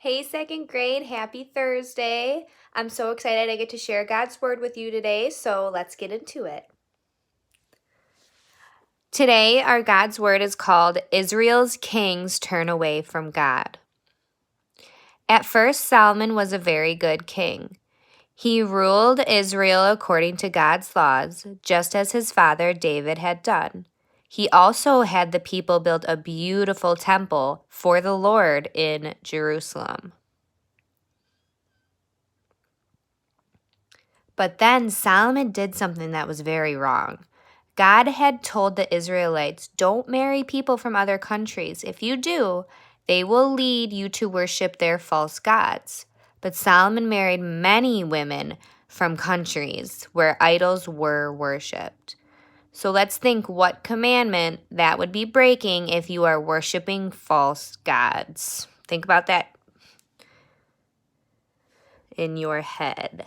Hey, second grade, happy Thursday. I'm so excited I get to share God's Word with you today, so let's get into it. Today, our God's Word is called Israel's Kings Turn Away from God. At first, Solomon was a very good king. He ruled Israel according to God's laws, just as his father David had done. He also had the people build a beautiful temple for the Lord in Jerusalem. But then Solomon did something that was very wrong. God had told the Israelites, don't marry people from other countries. If you do, they will lead you to worship their false gods. But Solomon married many women from countries where idols were worshipped. So let's think what commandment that would be breaking if you are worshiping false gods. Think about that in your head.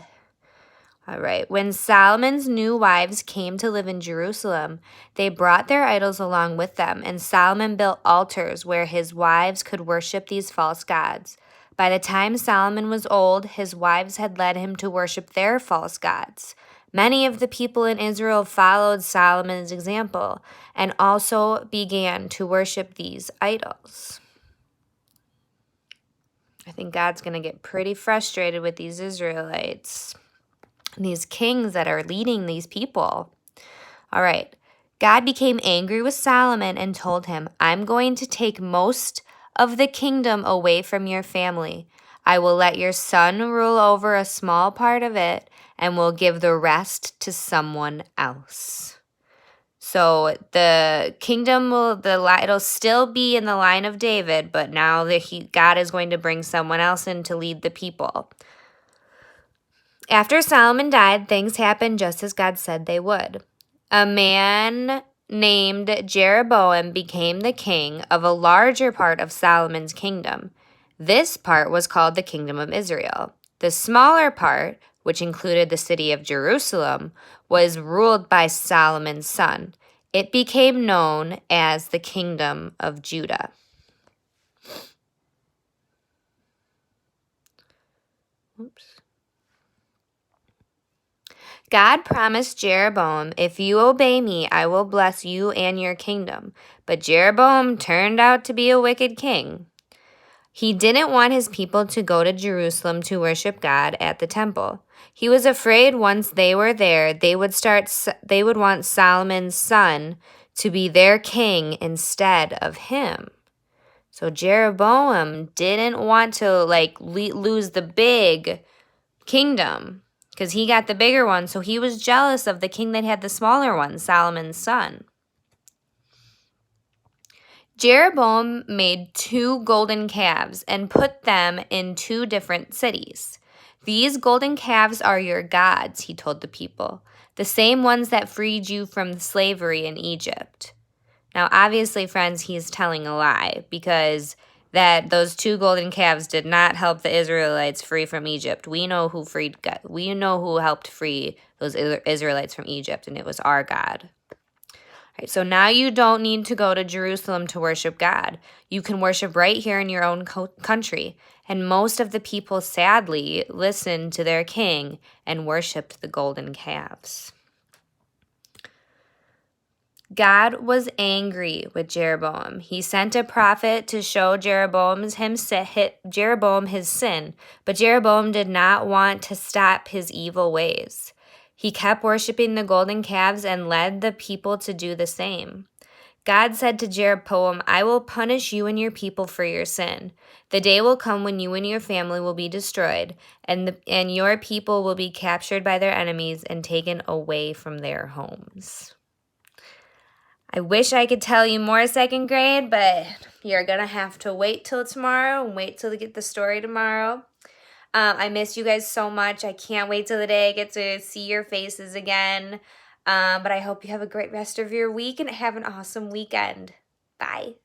All right. When Solomon's new wives came to live in Jerusalem, they brought their idols along with them, and Solomon built altars where his wives could worship these false gods. By the time Solomon was old, his wives had led him to worship their false gods. Many of the people in Israel followed Solomon's example and also began to worship these idols. I think God's going to get pretty frustrated with these Israelites. These kings that are leading these people. All right. God became angry with Solomon and told him, I'm going to take most of the kingdom away from your family. I will let your son rule over a small part of it and will give the rest to someone else. So the kingdom it'll still be in the line of David, but now God is going to bring someone else in to lead the people. After Solomon died, things happened just as God said they would. A man named Jeroboam became the king of a larger part of Solomon's kingdom. This part was called the Kingdom of Israel. The smaller part, which included the city of Jerusalem, was ruled by Solomon's son. It became known as the Kingdom of Judah. Oops. God promised Jeroboam, if you obey me, I will bless you and your kingdom. But Jeroboam turned out to be a wicked king. He didn't want his people to go to Jerusalem to worship God at the temple. He was afraid once they were there, they would want Solomon's son to be their king instead of him. So Jeroboam didn't want to lose the big kingdom, because he got the bigger one, so he was jealous of the king that had the smaller one, Solomon's son. Jeroboam made 2 golden calves and put them in 2 different cities. These golden calves are your gods, he told the people, the same ones that freed you from slavery in Egypt. Now, obviously, friends, he's telling a lie, because those 2 golden calves did not help the Israelites free from Egypt. We know who freed God. We know who helped free those Israelites from Egypt, and it was our God. All right, so now you don't need to go to Jerusalem to worship God. You can worship right here in your own country. And most of the people, sadly, listened to their king and worshiped the golden calves. God was angry with Jeroboam. He sent a prophet to show Jeroboam his sin, but Jeroboam did not want to stop his evil ways. He kept worshiping the golden calves and led the people to do the same. God said to Jeroboam, I will punish you and your people for your sin. The day will come when you and your family will be destroyed, and your people will be captured by their enemies and taken away from their homes. I wish I could tell you more, second grade, but you're going to have to wait till tomorrow and wait till to get the story tomorrow. I miss you guys so much. I can't wait till the day I get to see your faces again. But I hope you have a great rest of your week and have an awesome weekend. Bye.